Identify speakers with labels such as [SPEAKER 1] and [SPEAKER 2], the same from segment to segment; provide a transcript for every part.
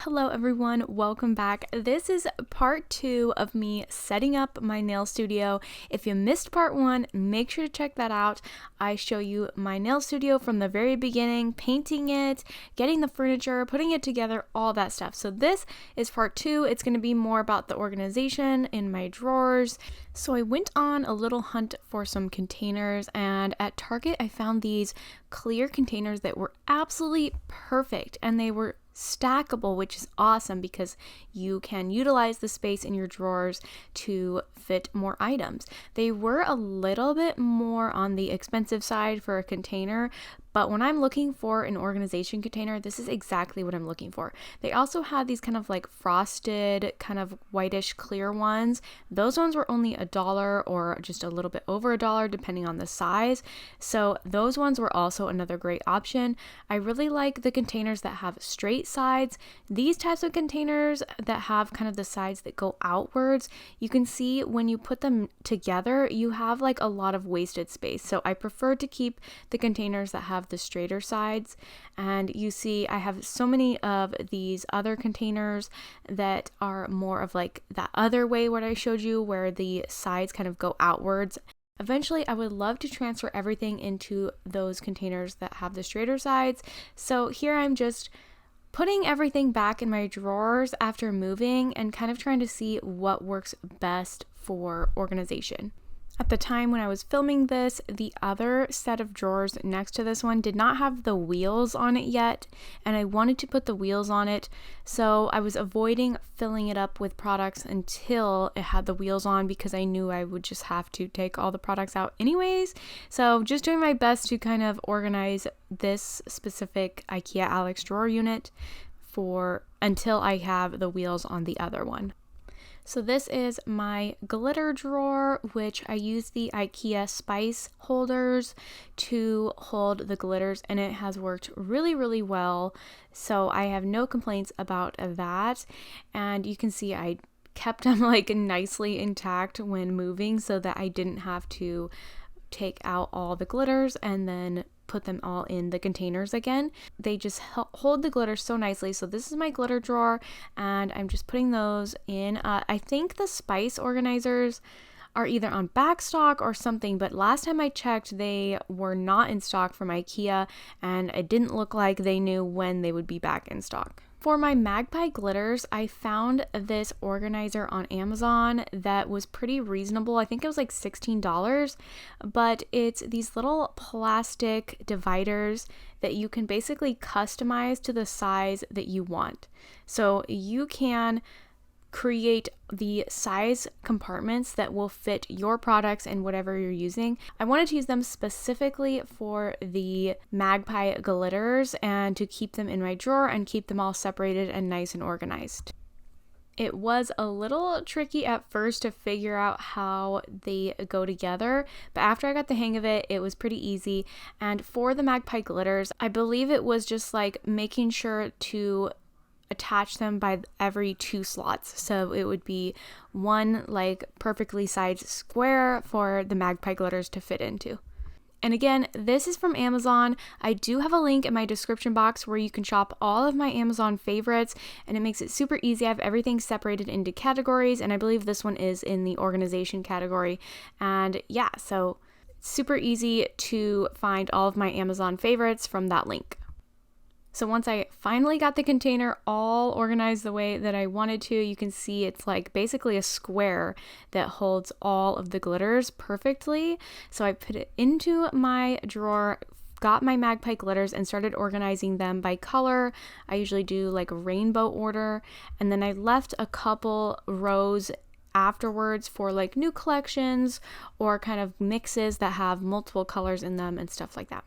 [SPEAKER 1] Hello everyone, welcome back. This is part 2 of me setting up my nail studio. If you missed part 1, make sure to check that out. I show you my nail studio from the very beginning, painting it, getting the furniture, putting it together, all that stuff. So this is part 2. It's going to be more about the organization in my drawers. So I went on a little hunt for some containers, and at Target I found these clear containers that were absolutely perfect, and they were stackable, which is awesome because you can utilize the space in your drawers to fit more items. They were a little bit more on the expensive side for a container, but when I'm looking for an organization container, this is exactly what I'm looking for. They also had these kind of like frosted, kind of whitish clear ones. Those ones were only $1 or just a little bit over $1 depending on the size. So those ones were also another great option. I really like the containers that have straight sides. These types of containers that have kind of the sides that go outwards, you can see when you put them together, you have like a lot of wasted space. So I prefer to keep the containers that have the straighter sides, and you see I have so many of these other containers that are more of like that other way what I showed you where the sides kind of go outwards. Eventually I would love to transfer everything into those containers that have the straighter sides. So here I'm just putting everything back in my drawers after moving and kind of trying to see what works best for organization. At the time when I was filming this, the other set of drawers next to this one did not have the wheels on it yet, and I wanted to put the wheels on it, so I was avoiding filling it up with products until it had the wheels on because I knew I would just have to take all the products out anyways. So just doing my best to kind of organize this specific IKEA Alex drawer unit for until I have the wheels on the other one. So this is my glitter drawer, which I use the IKEA spice holders to hold the glitters, and it has worked really, really well. So I have no complaints about that. And you can see I kept them like nicely intact when moving so that I didn't have to take out all the glitters and then put them all in the containers again. They just hold the glitter so nicely. So this is my glitter drawer, and I'm just putting those in. I think the spice organizers are either on back stock or something, but last time I checked they were not in stock from IKEA, and it didn't look like they knew when they would be back in stock. For my magpie glitters, I found this organizer on Amazon that was pretty reasonable. I think it was like $16, but it's these little plastic dividers that you can basically customize to the size that you want. So you can create the size compartments that will fit your products and whatever you're using. I wanted to use them specifically for the magpie glitters and to keep them in my drawer and keep them all separated and nice and organized. It was a little tricky at first to figure out how they go together, but after I got the hang of it, it was pretty easy. And for the magpie glitters, I believe it was just like making sure to attach them by every 2 slots. So it would be one like perfectly sized square for the magpie glitters to fit into. And again, this is from Amazon. I do have a link in my description box where you can shop all of my Amazon favorites, and it makes it super easy. I have everything separated into categories, and I believe this one is in the organization category. And yeah, so super easy to find all of my Amazon favorites from that link. So once I finally got the container all organized the way that I wanted to, you can see it's like basically a square that holds all of the glitters perfectly. So I put it into my drawer, got my magpie glitters, and started organizing them by color. I usually do like a rainbow order, and then I left a couple rows afterwards for like new collections or kind of mixes that have multiple colors in them and stuff like that.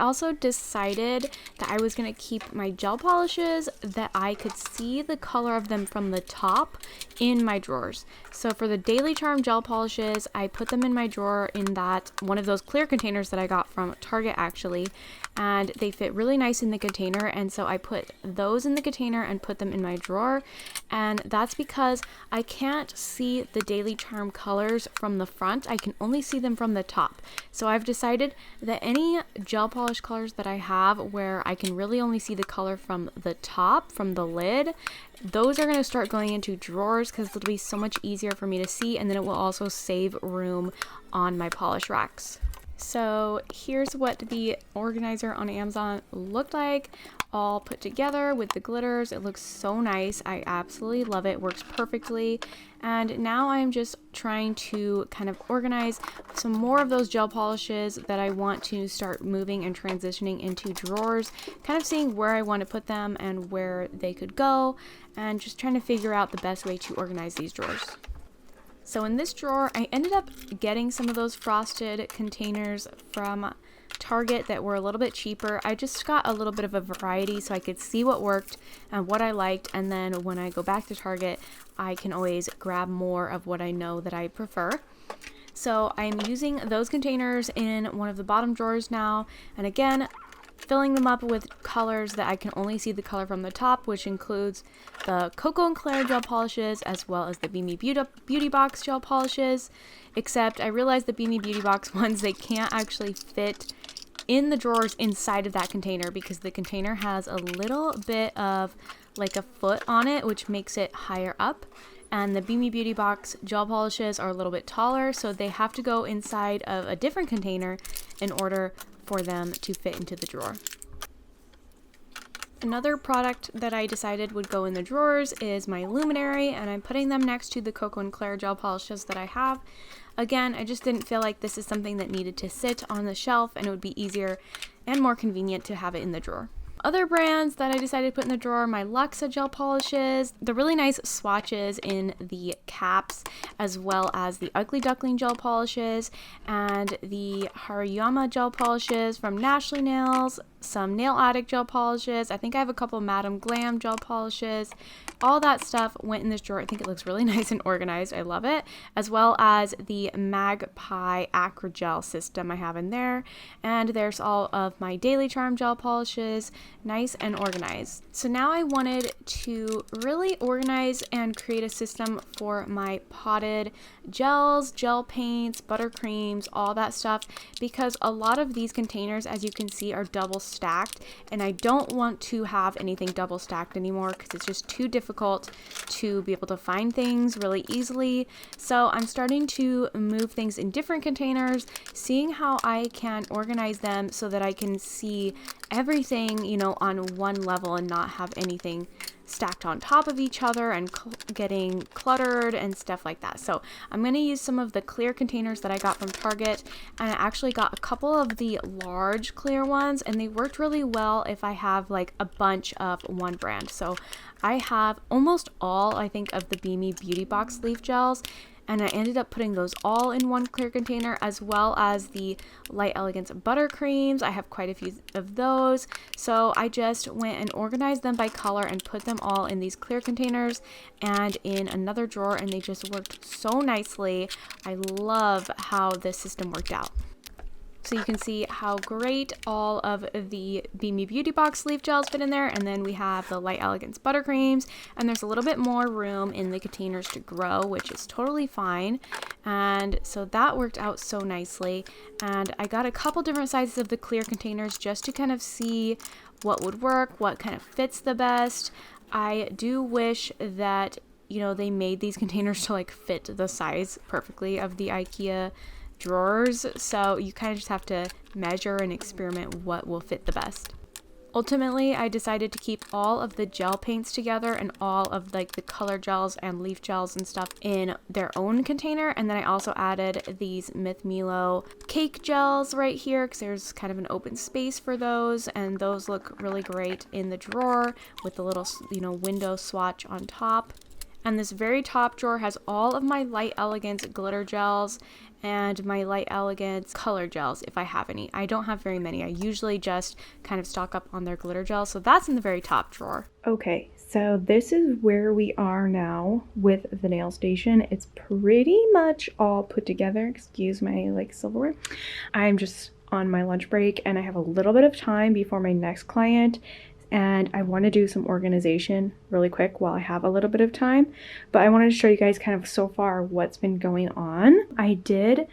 [SPEAKER 1] also decided that I was going to keep my gel polishes that I could see the color of them from the top in my drawers. So for the Daily Charm gel polishes, I put them in my drawer in that one of those clear containers that I got from Target actually, and they fit really nice in the container, and so I put those in the container and put them in my drawer. And that's because I can't see the Daily Charm colors from the front. I can only see them from the top. So I've decided that any gel polish colors that I have where I can really only see the color from the top, from the lid, those are going to start going into drawers because it'll be so much easier for me to see, and then it will also save room on my polish racks. So here's what the organizer on Amazon looked like, all put together with the glitters. It looks so nice. I absolutely love it. Works perfectly. And now I'm just trying to kind of organize some more of those gel polishes that I want to start moving and transitioning into drawers, kind of seeing where I want to put them and where they could go, and just trying to figure out the best way to organize these drawers. So in this drawer, I ended up getting some of those frosted containers from Target that were a little bit cheaper. I just got a little bit of a variety so I could see what worked and what I liked, and then when I go back to Target, I can always grab more of what I know that I prefer. So I'm using those containers in one of the bottom drawers now, and again, filling them up with colors that I can only see the color from the top, which includes the Cocoa and Claire gel polishes as well as the Beamy Beauty Box gel polishes, except I realized the Beamy Beauty Box ones, they can't actually fit in the drawers inside of that container because the container has a little bit of like a foot on it, which makes it higher up. And the Beamy Beauty Box gel polishes are a little bit taller, so they have to go inside of a different container in order for them to fit into the drawer. Another product that I decided would go in the drawers is my luminary, and I'm putting them next to the Cocoa and Claire gel polishes that I have. Again, I just didn't feel like this is something that needed to sit on the shelf, and it would be easier and more convenient to have it in the drawer. Other brands that I decided to put in the drawer, my Luxa gel polishes, the really nice swatches in the caps, as well as the Ugly Duckling gel polishes, and the Haruyama gel polishes from Nashley Nails, some Nail Addict gel polishes. I think I have a couple Madame Glam gel polishes. All that stuff went in this drawer. I think it looks really nice and organized. I love it. As well as the Magpie Acry Gel system I have in there. And there's all of my Daily Charm gel polishes, nice and organized. So now I wanted to really organize and create a system for my potted gels, gel paints, buttercreams, all that stuff, because a lot of these containers, as you can see, are double stacked, and I don't want to have anything double stacked anymore because it's just too difficult to be able to find things really easily. So I'm starting to move things in different containers, seeing how I can organize them so that I can see everything, you know, on one level and not have anything stacked on top of each other and getting cluttered and stuff like that. So I'm going to use some of the clear containers that I got from Target, and I actually got a couple of the large clear ones, and they worked really well if I have like a bunch of one brand. So I have almost all, I think, of the Beamy Beauty Box leaf gels, and I ended up putting those all in one clear container, as well as the Light Elegance buttercreams. I have quite a few of those, so I just went and organized them by color and put them all in these clear containers and in another drawer, and they just worked so nicely. I love how this system worked out. So you can see how great all of the Beamy Beauty Box leaf gels fit in there, and then we have the Light Elegance buttercreams, and there's a little bit more room in the containers to grow, which is totally fine. And so that worked out so nicely, and I got a couple different sizes of the clear containers just to kind of see what would work, what kind of fits the best. I do wish that, you know, they made these containers to like fit the size perfectly of the IKEA drawers, so you kind of just have to measure and experiment what will fit the best. Ultimately, I decided to keep all of the gel paints together and all of like the color gels and leaf gels and stuff in their own container, and then I also added these Myth Milo cake gels right here because there's kind of an open space for those, and those look really great in the drawer with the little, you know, window swatch on top. And this very top drawer has all of my Light Elegance glitter gels and my Light Elegance color gels if I have any. I don't have very many. I usually just kind of stock up on their glitter gels, so that's in the very top drawer. Okay, so this is where we are now with the nail station. It's pretty much all put together. Excuse my silverware. I'm just on my lunch break and I have a little bit of time before my next client, and I want to do some organization really quick while I have a little bit of time. But I wanted to show you guys kind of so far what's been going on. I did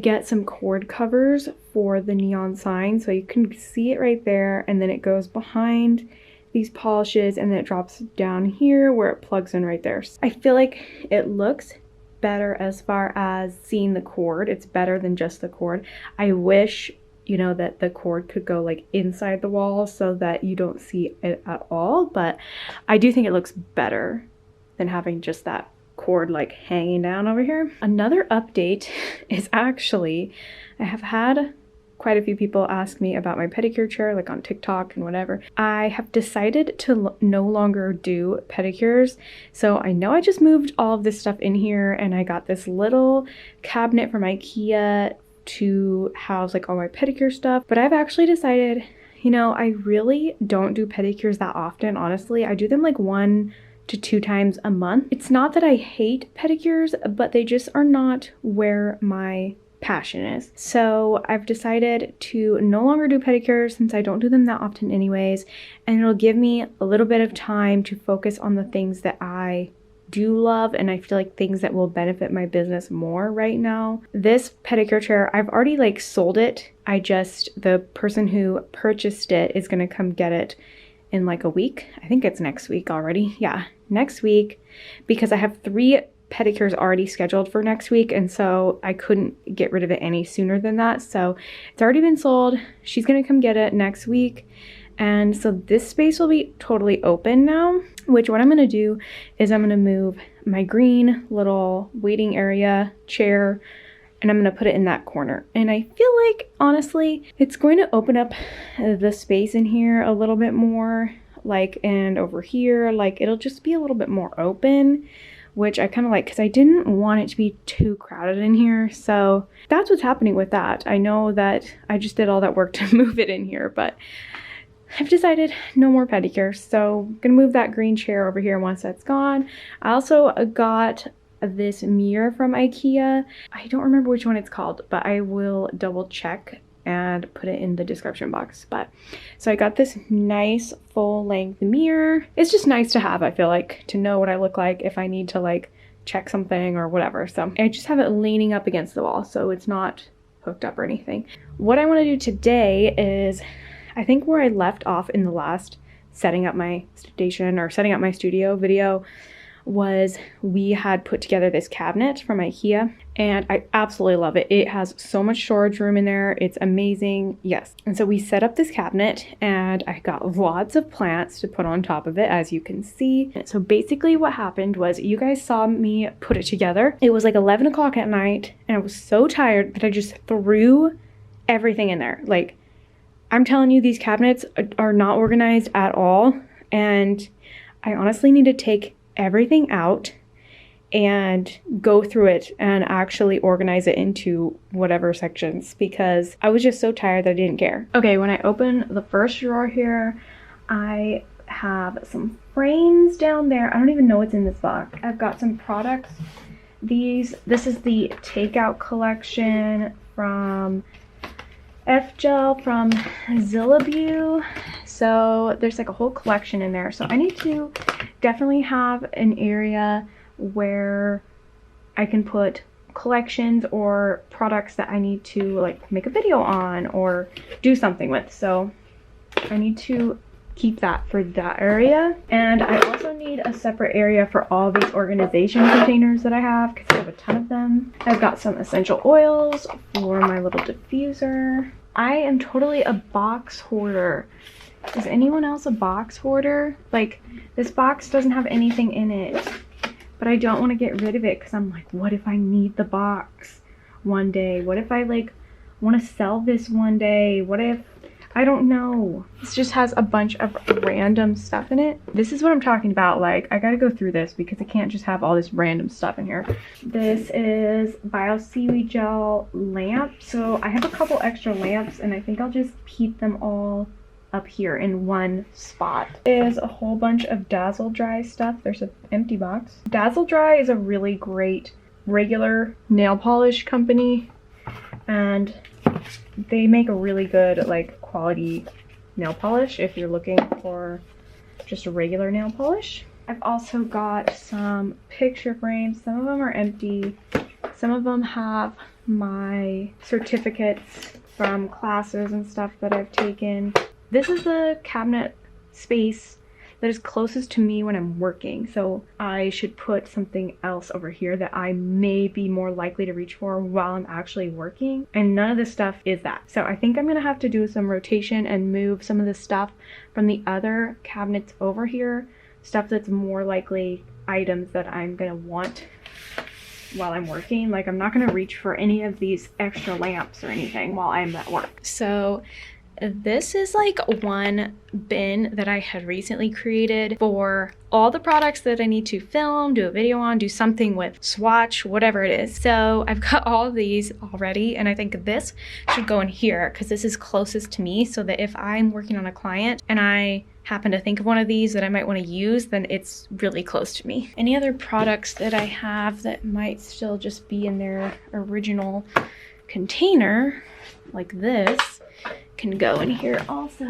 [SPEAKER 1] get some cord covers for the neon sign, so you can see it right there, and then it goes behind these polishes and then it drops down here where it plugs in right there. I feel like it looks better as far as seeing the cord. It's better than just the cord. I wish that the cord could go inside the wall so that you don't see it at all, but I do think it looks better than having just that cord hanging down over here. Another update is actually I have had quite a few people ask me about my pedicure chair on TikTok and whatever. I have decided to no longer do pedicures. So I know I just moved all of this stuff in here, and I got this little cabinet from IKEA to house all my pedicure stuff, but I've actually decided, I really don't do pedicures that often. Honestly, I do them 1 to 2 times a month. It's not that I hate pedicures, but they just are not where my passion is. So I've decided to no longer do pedicures since I don't do them that often anyways, and it'll give me a little bit of time to focus on the things that I do love, and I feel things that will benefit my business more right now. This pedicure chair, I've already sold it. The person who purchased it is gonna come get it in a week. I think it's next week already. Yeah, next week, because I have 3 pedicures already scheduled for next week, and so I couldn't get rid of it any sooner than that. So it's already been sold. She's gonna come get it next week. And so this space will be totally open now, which what I'm going to do is I'm going to move my green little waiting area chair, and I'm going to put it in that corner. And I feel honestly, it's going to open up the space in here a little bit more, and over here, it'll just be a little bit more open, which I kind of like because I didn't want it to be too crowded in here. So that's what's happening with that. I know that I just did all that work to move it in here, but I've decided no more pedicures, so I'm gonna move that green chair over here once that's gone. I also got this mirror from IKEA. I don't remember which one it's called, but I will double check and put it in the description box. So I got this nice full length mirror. It's just nice to have, I feel to know what I look like if I need to check something or whatever. So I just have it leaning up against the wall, so it's not hooked up or anything. What I want to do today is, I think where I left off in the last setting up my station or setting up my studio video was we had put together this cabinet from IKEA, and I absolutely love it. It has so much storage room in there. It's amazing. Yes. And so we set up this cabinet, and I got lots of plants to put on top of it, as you can see. So basically what happened was you guys saw me put it together. It was 11 o'clock at night, and I was so tired that I just threw everything in there. I'm telling you, these cabinets are not organized at all, and I honestly need to take everything out and go through it and actually organize it into whatever sections, because I was just so tired that I didn't care. Okay, when I open the first drawer here, I have some frames down there. I don't even know what's in this box. I've got some products. This is the takeout collection from F-Gel from Zillabu. So there's a whole collection in there. So I need to definitely have an area where I can put collections or products that I need to make a video on or do something with. So I need to keep that for that area. And I also need a separate area for all these organization containers that I have, because I have a ton of them. I've got some essential oils for my little diffuser. I am totally a box hoarder. Is anyone else a box hoarder? This box doesn't have anything in it, but I don't want to get rid of it because I'm what if I need the box one day? What if I want to sell this one day? What if I don't know. This just has a bunch of random stuff in it. This is what I'm talking about. Like, I gotta go through this because I can't just have all this random stuff in here. This is Bio Seaweed Gel lamp. So I have a couple extra lamps and I think I'll just keep them all up here in one spot. There's a whole bunch of Dazzle Dry stuff. There's an empty box. Dazzle Dry is a really great regular nail polish company, and they make a really good like quality nail polish if you're looking for just a regular nail polish. I've also got some picture frames. Some of them are empty. Some of them have my certificates from classes and stuff that I've taken. This is the cabinet space that is closest to me when I'm working, so I should put something else over here that I may be more likely to reach for while I'm actually working, and none of this stuff is that. So I think I'm gonna have to do some rotation and move some of the stuff from the other cabinets over here, stuff that's more likely items that I'm gonna want while I'm working. Like, I'm not gonna reach for any of these extra lamps or anything while I'm at work. So this is like one bin that I had recently created for all the products that I need to film, do a video on, do something with, swatch, whatever it is. So I've got all of these already, and I think this should go in here because this is closest to me, so that if I'm working on a client and I happen to think of one of these that I might want to use, then it's really close to me. Any other products that I have that might still just be in their original container, like this, can go in here also.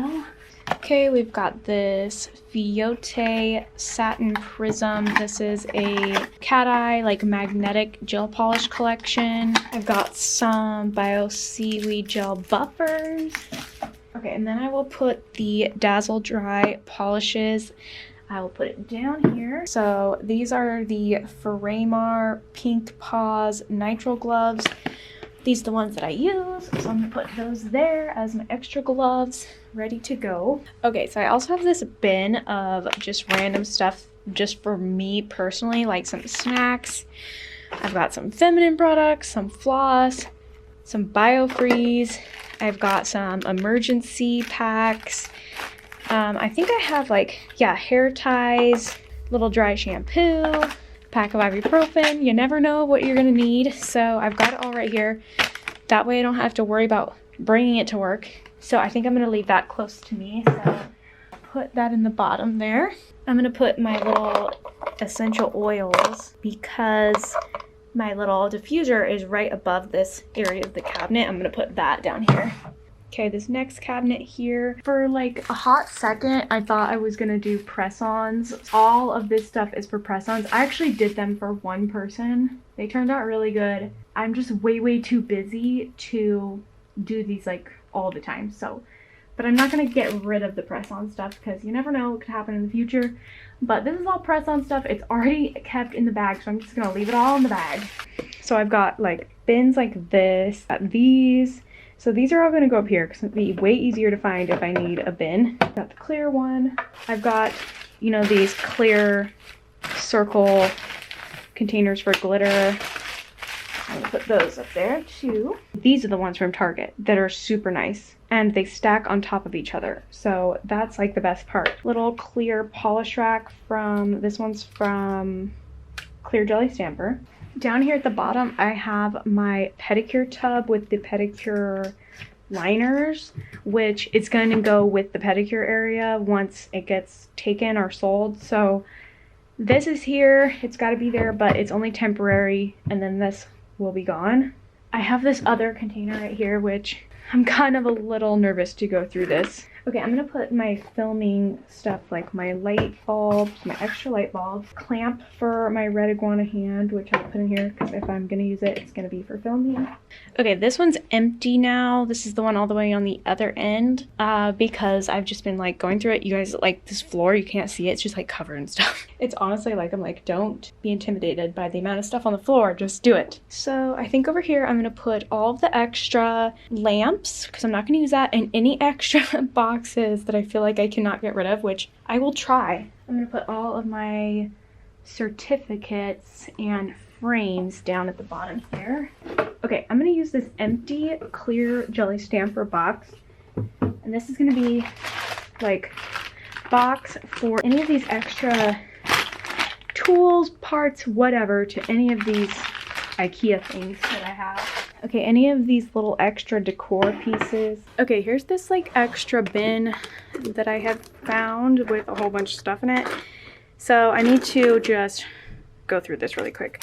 [SPEAKER 1] Okay, we've got this Fiote Satin Prism. This is a cat eye, like magnetic gel polish collection. I've got some Bio Seaweed Gel buffers. Okay, and then I will put the Dazzle Dry polishes. I will put it down here. So these are the Framar Pink Paws Nitrile gloves. These are the ones that I use, so I'm gonna put those there as my extra gloves, ready to go. Okay, so I also have this bin of just random stuff just for me personally, like some snacks. I've got some feminine products, some floss, some BioFreeze. I've got some emergency packs. I think I have like, yeah, hair ties, little dry shampoo, pack of ibuprofen. You never know what you're gonna need, so I've got it all right here. That way I don't have to worry about bringing it to work. So I think I'm gonna leave that close to me, so I'll put that in the bottom there. I'm gonna put my little essential oils because my little diffuser is right above this area of the cabinet. I'm gonna put that down here. Okay, this next cabinet here, for like a hot second, I thought I was gonna do press-ons. All of this stuff is for press-ons. I actually did them for one person. They turned out really good. I'm just way too busy to do these like all the time, so. But I'm not gonna get rid of the press-on stuff because you never know what could happen in the future. But this is all press-on stuff. It's already kept in the bag, so I'm just gonna leave it all in the bag. So I've got like bins like this, these. So these are all going to go up here because it'll be way easier to find if I need a bin. Got the clear one. I've got, you know, these clear circle containers for glitter. I'm going to put those up there too. These are the ones from Target that are super nice and they stack on top of each other. So that's like the best part. Little clear polish rack from, this one's from Clear Jelly Stamper. Down here at the bottom, I have my pedicure tub with the pedicure liners, which is going to go with the pedicure area once it gets taken or sold. So this is here. It's got to be there, but it's only temporary, and then this will be gone. I have this other container right here, which I'm kind of a little nervous to go through this. Okay, I'm gonna put my filming stuff, like my light bulbs, my extra light bulbs, clamp for my red iguana hand, which I'll put in here because if I'm gonna use it, it's gonna be for filming. Okay, this one's empty now. This is the one all the way on the other end because I've just been like going through it. You guys, like this floor, you can't see it. It's just like covered in stuff. It's honestly like, I'm like, don't be intimidated by the amount of stuff on the floor. Just do it. So I think over here, I'm gonna put all of the extra lamps because I'm not gonna use that, and any extra boxes that I feel like I cannot get rid of, which I will try. I'm gonna put all of my certificates and frames down at the bottom here. Okay, I'm gonna use this empty clear jelly stamper box, and And this is gonna be like box for any of these extra tools, parts, whatever, to any of these IKEA things that I have. Okay, any of these little extra decor pieces. Okay, here's this like extra bin that I have found with a whole bunch of stuff in it. So I need to just go through this really quick.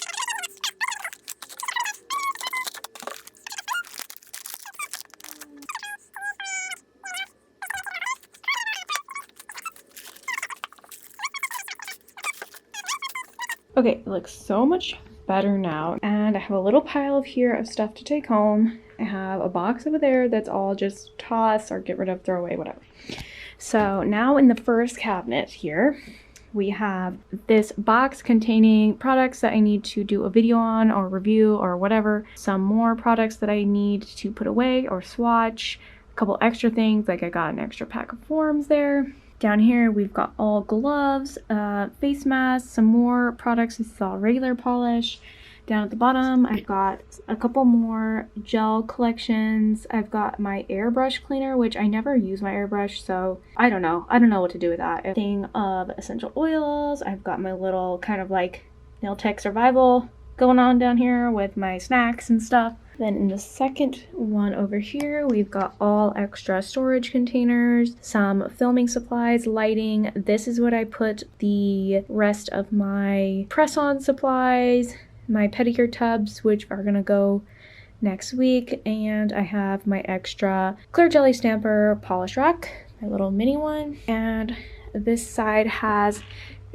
[SPEAKER 1] Okay, it looks so much better now. And I have a little pile of here of stuff to take home. I have a box over there that's all just toss or get rid of, throw away, whatever. So now in the first cabinet here, we have this box containing products that I need to do a video on or review or whatever. Some more products that I need to put away or swatch. A couple extra things, like I got an extra pack of forms there. Down here, we've got all gloves, face masks, some more products. This is all regular polish. Down at the bottom, I've got a couple more gel collections. I've got my airbrush cleaner, which I never use my airbrush, so I don't know what to do with that. A thing of essential oils. I've got my little kind of like nail tech survival going on down here with my snacks and stuff. Then in the second one over here, we've got all extra storage containers, some filming supplies, lighting. This is what I put the rest of my press-on supplies, my pedicure tubs, which are gonna go next week. And I have my extra clear jelly stamper polish rack, my little mini one. And this side has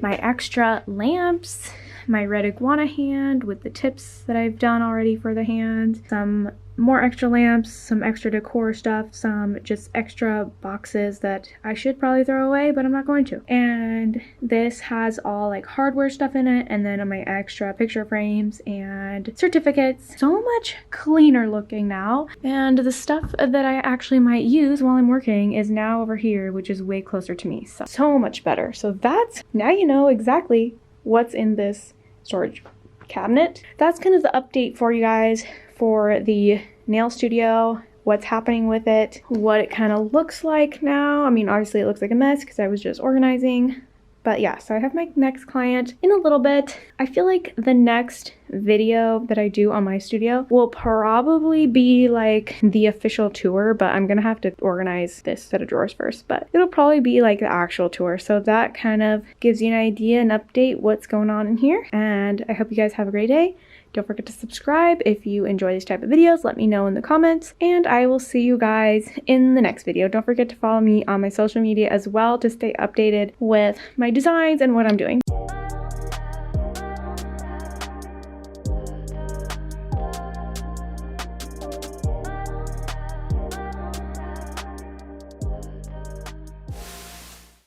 [SPEAKER 1] my extra lamps, my red iguana hand with the tips that I've done already for the hand, some more extra lamps, some extra decor stuff, some just extra boxes that I should probably throw away, but I'm not going to. And this has all like hardware stuff in it, and then my extra picture frames and certificates. So much cleaner looking now. And the stuff that I actually might use while I'm working is now over here, which is way closer to me. So much better. So that's, now you know exactly what's in this storage cabinet. That's kind of the update for you guys for the nail studio, what's happening with it, what it kind of looks like now. I mean, obviously it looks like a mess because I was just organizing. But yeah, so I have my next client in a little bit. I feel like the next video that I do on my studio will probably be like the official tour, but I'm gonna have to organize this set of drawers first. But it'll probably be like the actual tour. So that kind of gives you an idea, an update, what's going on in here. And I hope you guys have a great day. Don't forget to subscribe if you enjoy these type of videos. Let me know in the comments, and I will see you guys in the next video. Don't forget to follow me on my social media as well to stay updated with my designs and what I'm doing.